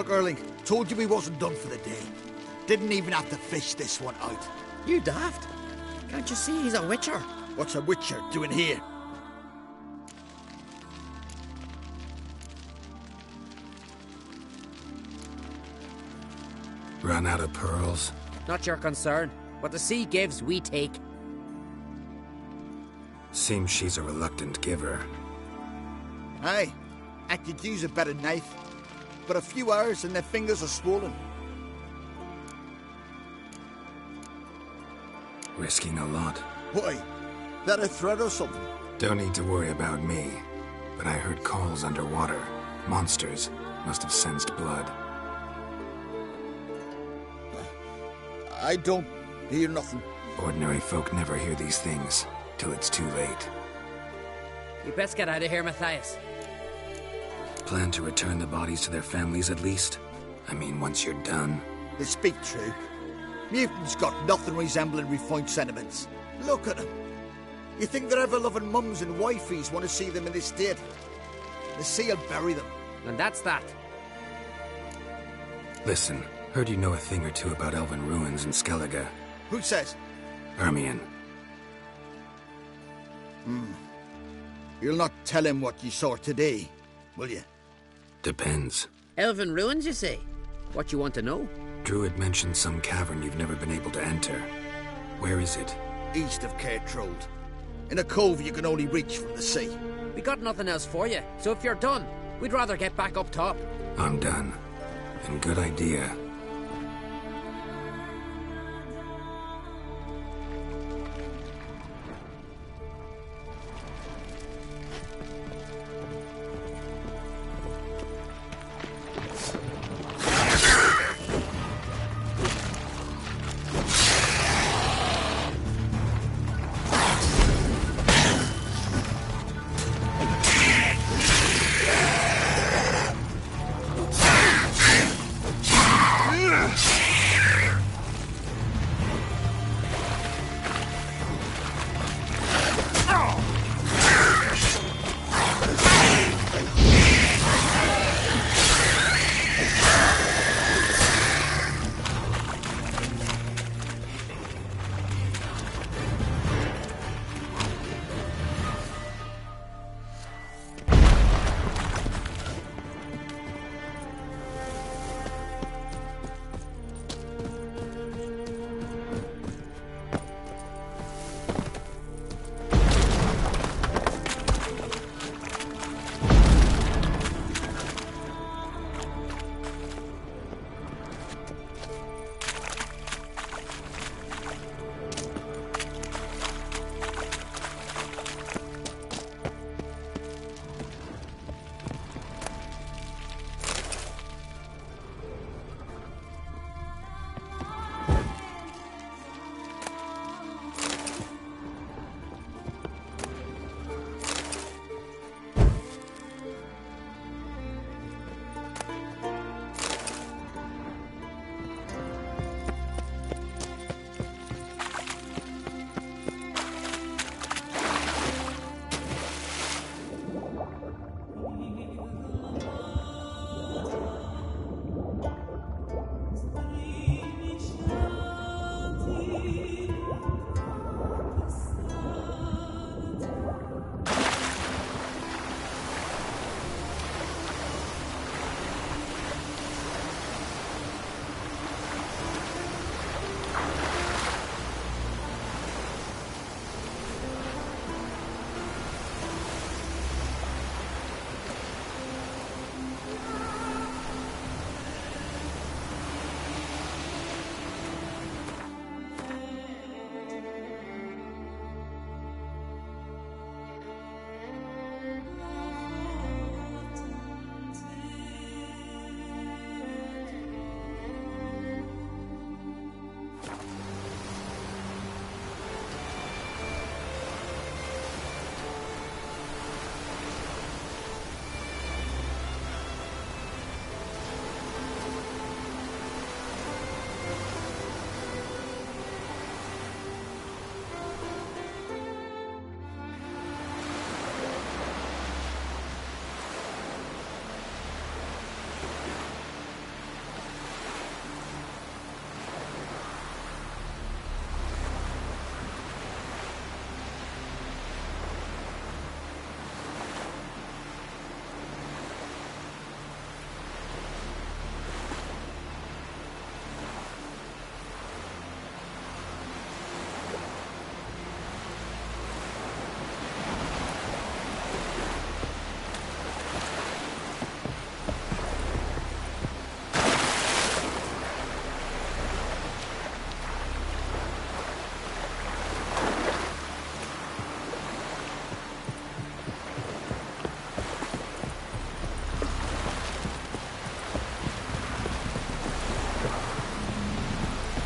Look, Erling, told you we wasn't done for the day. Didn't even have to fish this one out. You daft. Can't you see he's a witcher? What's a witcher doing here? Run out of pearls? Not your concern. What the sea gives, we take. Seems she's a reluctant giver. Aye, I could use a better knife. But a few hours and their fingers are swollen. Risking a lot. Why? That a threat or something? Don't need to worry about me. But I heard calls underwater. Monsters must have sensed blood. I don't hear nothing. Ordinary folk never hear these things till it's too late. You best get out of here, Matthias. Plan to return the bodies to their families at least? I mean, once you're done. They speak true. Mutants got nothing resembling refined sentiments. Look at them. You think their ever-loving mums and wifeys want to see them in this state? The sea will bury them. And that's that. Listen, heard you know a thing or two about elven ruins in Skellige. Who says? Hermione. You'll not tell him what you saw today, will you? Depends. Elven ruins, you say? What you want to know? Druid mentioned some cavern you've never been able to enter. Where is it? East of Cairtrold. In a cove you can only reach from the sea. We got nothing else for you, so if you're done, we'd rather get back up top. I'm done. And good idea.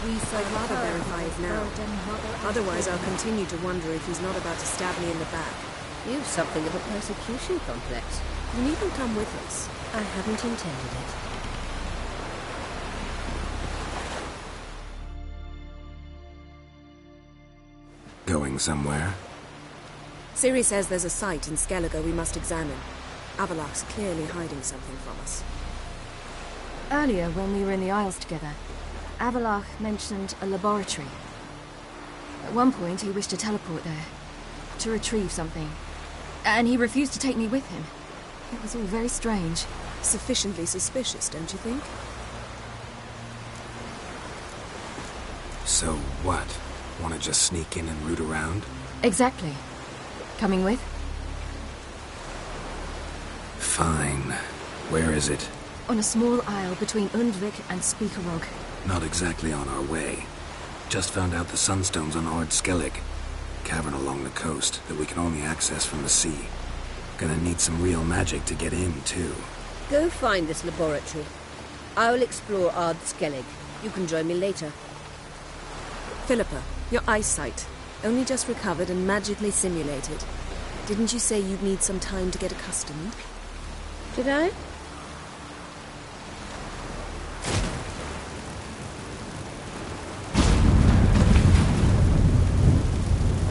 I'd rather verify it now. Otherwise, I'll continue to wonder if he's not about to stab me in the back. You've something of a persecution complex. You needn't come with us. I hadn't intended it. Going somewhere? Ciri says there's a site in Skellige we must examine. Avallac'h's clearly hiding something from us. Earlier, when we were in the Isles together, Avallac'h mentioned a laboratory. At one point, he wished to teleport there, to retrieve something. And he refused to take me with him. It was all very strange. Sufficiently suspicious, don't you think? So what? Want to just sneak in and root around? Exactly. Coming with? Fine. Where is it? On a small isle between Undvik and Speakerog. Not exactly on our way. Just found out the sunstones on Ard Skellig. Cavern along the coast that we can only access from the sea. Gonna need some real magic to get in, too. Go find this laboratory. I'll explore Ard Skellig. You can join me later. Philippa, your eyesight. Only just recovered and magically simulated. Didn't you say you'd need some time to get accustomed? Did I?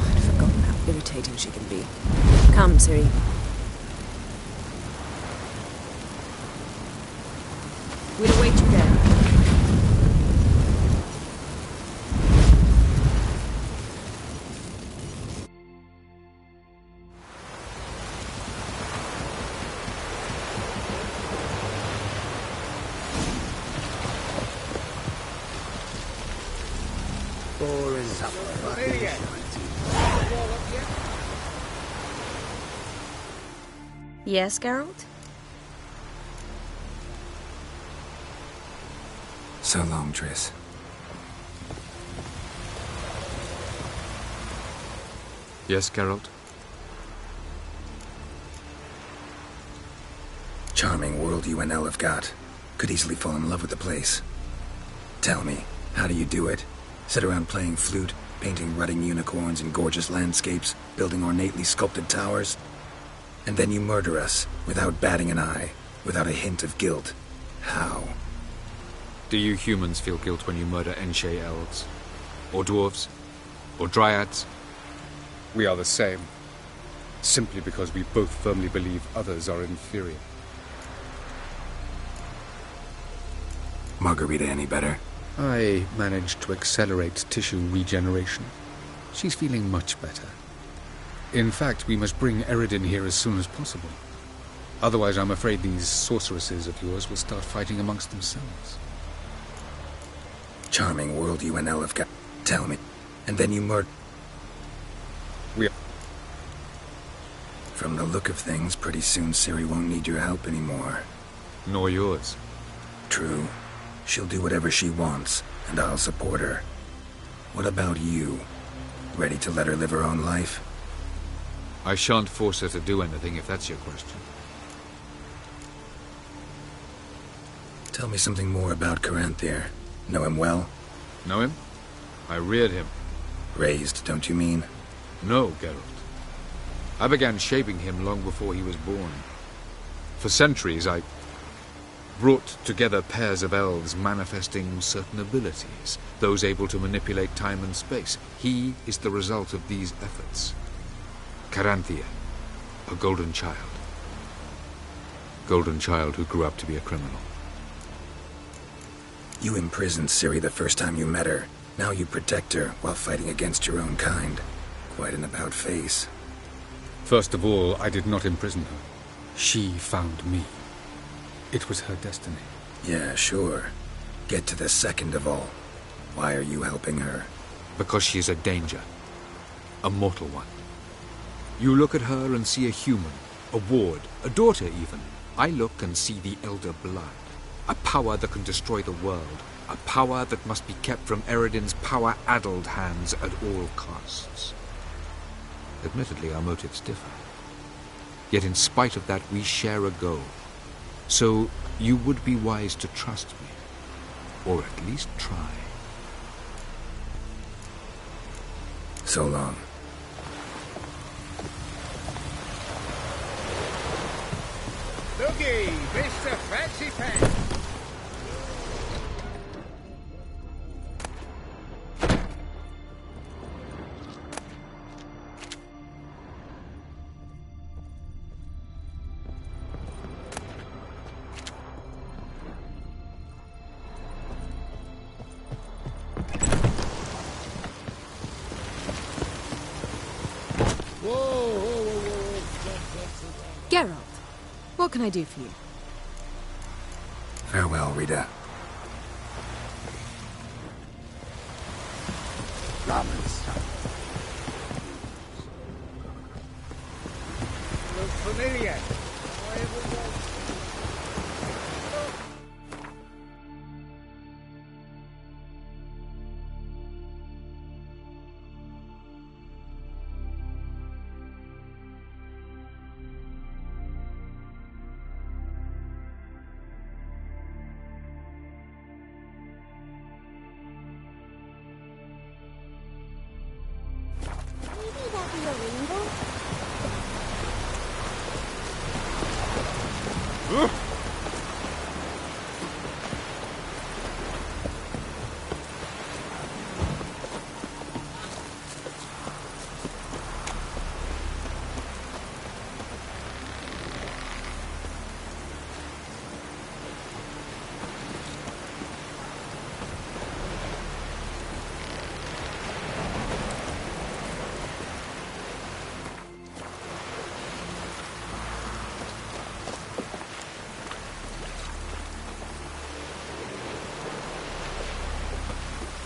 I'd forgotten how irritating she can be. Come, Ciri. We'll await you there. Yes, Geralt? So long, Triss. Yes, Geralt? Charming world you and Elle have got. Could easily fall in love with the place. Tell me, how do you do it? Sit around playing flute, painting rutting unicorns in gorgeous landscapes, building ornately sculpted towers? And then you murder us, without batting an eye, without a hint of guilt. How? Do you humans feel guilt when you murder Enshe elves? Or dwarves? Or dryads? We are the same. Simply because we both firmly believe others are inferior. Margarita any better? I managed to accelerate tissue regeneration. She's feeling much better. In fact, we must bring Eredin here as soon as possible. Otherwise, I'm afraid these sorceresses of yours will start fighting amongst themselves. Charming world you and Elle have got. Tell me. And then you murder... From the look of things, pretty soon Ciri won't need your help anymore. Nor yours. True. She'll do whatever she wants, and I'll support her. What about you? Ready to let her live her own life? I shan't force her to do anything, if that's your question. Tell me something more about Caranthir. Know him well? Know him? I reared him. Raised, don't you mean? No, Geralt. I began shaping him long before he was born. For centuries, I brought together pairs of elves manifesting certain abilities, those able to manipulate time and space. He is the result of these efforts. Caranthir, a golden child. Golden child who grew up to be a criminal. You imprisoned Ciri the first time you met her. Now you protect her while fighting against your own kind. Quite an about-face. First of all, I did not imprison her. She found me. It was her destiny. Yeah, sure. Get to the second of all. Why are you helping her? Because she is a danger. A mortal one. You look at her and see a human, a ward, a daughter even. I look and see the Elder Blood. A power that can destroy the world. A power that must be kept from Eredin's power-addled hands at all costs. Admittedly, our motives differ. Yet in spite of that, we share a goal. So, you would be wise to trust me. Or at least try. So long. Looky, Mr. Fancy Pants. Geralt, what can I do for you? Farewell, Rita. Look familiar. Maybe that be a rainbow?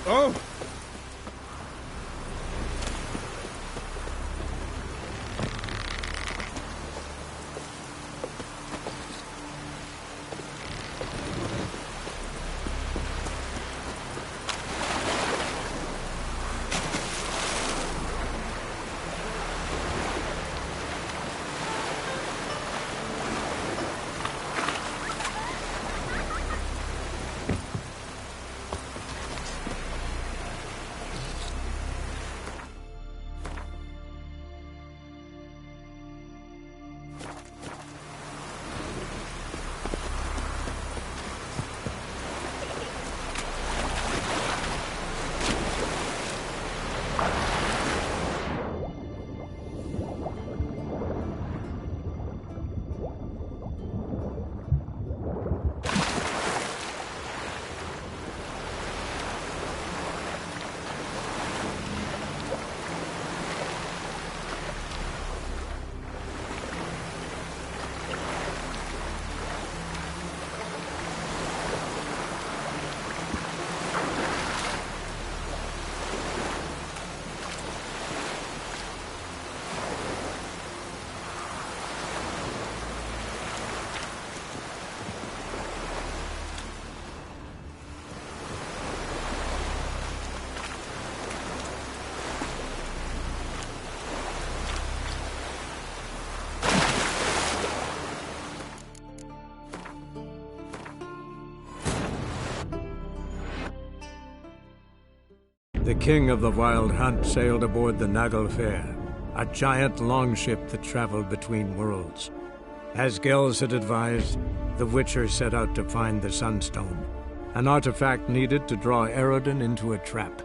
Oh! The king of the Wild Hunt sailed aboard the Naglfar, a giant longship that traveled between worlds. As Gels had advised, the Witcher set out to find the Sunstone, an artifact needed to draw Eredin into a trap.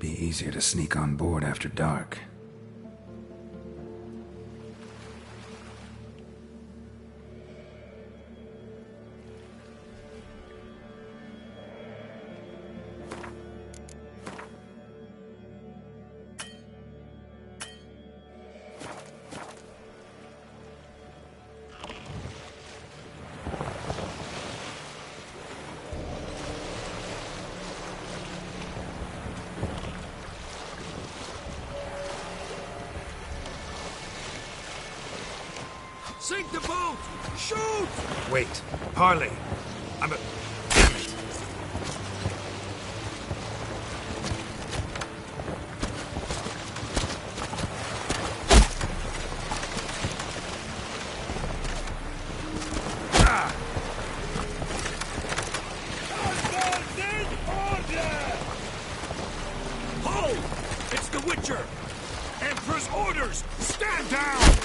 Be easier to sneak on board after dark. Sink the boat! Shoot! Wait, Harley. I'm a... Damn it! Hold! It's the Witcher! Emperor's orders! Stand down!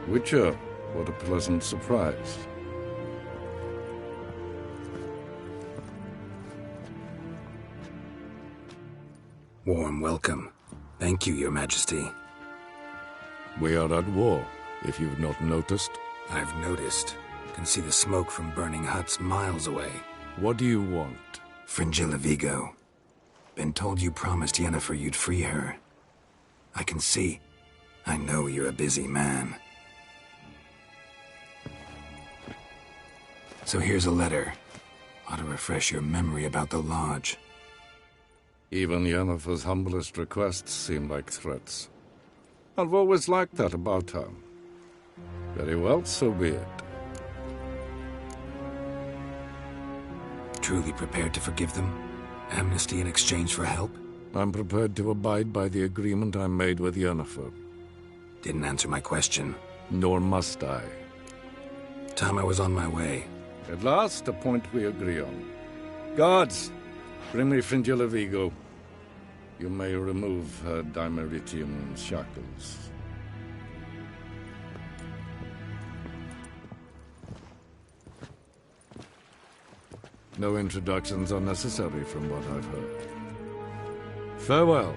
Witcher, what a pleasant surprise. Warm welcome. Thank you, Your Majesty. We are at war, if you've not noticed. I've noticed. Can see the smoke from burning huts miles away. What do you want? Fringilla Vigo. Been told you promised Yennefer you'd free her. I can see. I know you're a busy man. So here's a letter. Ought to refresh your memory about the Lodge. Even Yennefer's humblest requests seem like threats. I've always liked that about her. Very well, so be it. Truly prepared to forgive them? Amnesty in exchange for help? I'm prepared to abide by the agreement I made with Yennefer. Didn't answer my question. Nor must I. Time I was on my way. At last, a point we agree on. Guards, bring me Fringilla Vigo. You may remove her dimeritium shackles. No introductions are necessary from what I've heard. Farewell.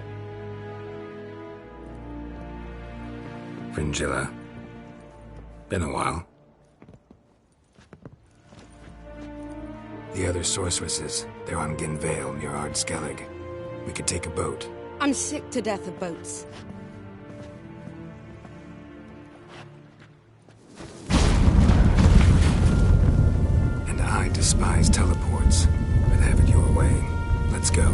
Fringilla. Been a while. The other sorceresses, they're on Ginvale near Ard Skellig. We could take a boat. I'm sick to death of boats. And I despise teleports. But have it your way. Let's go.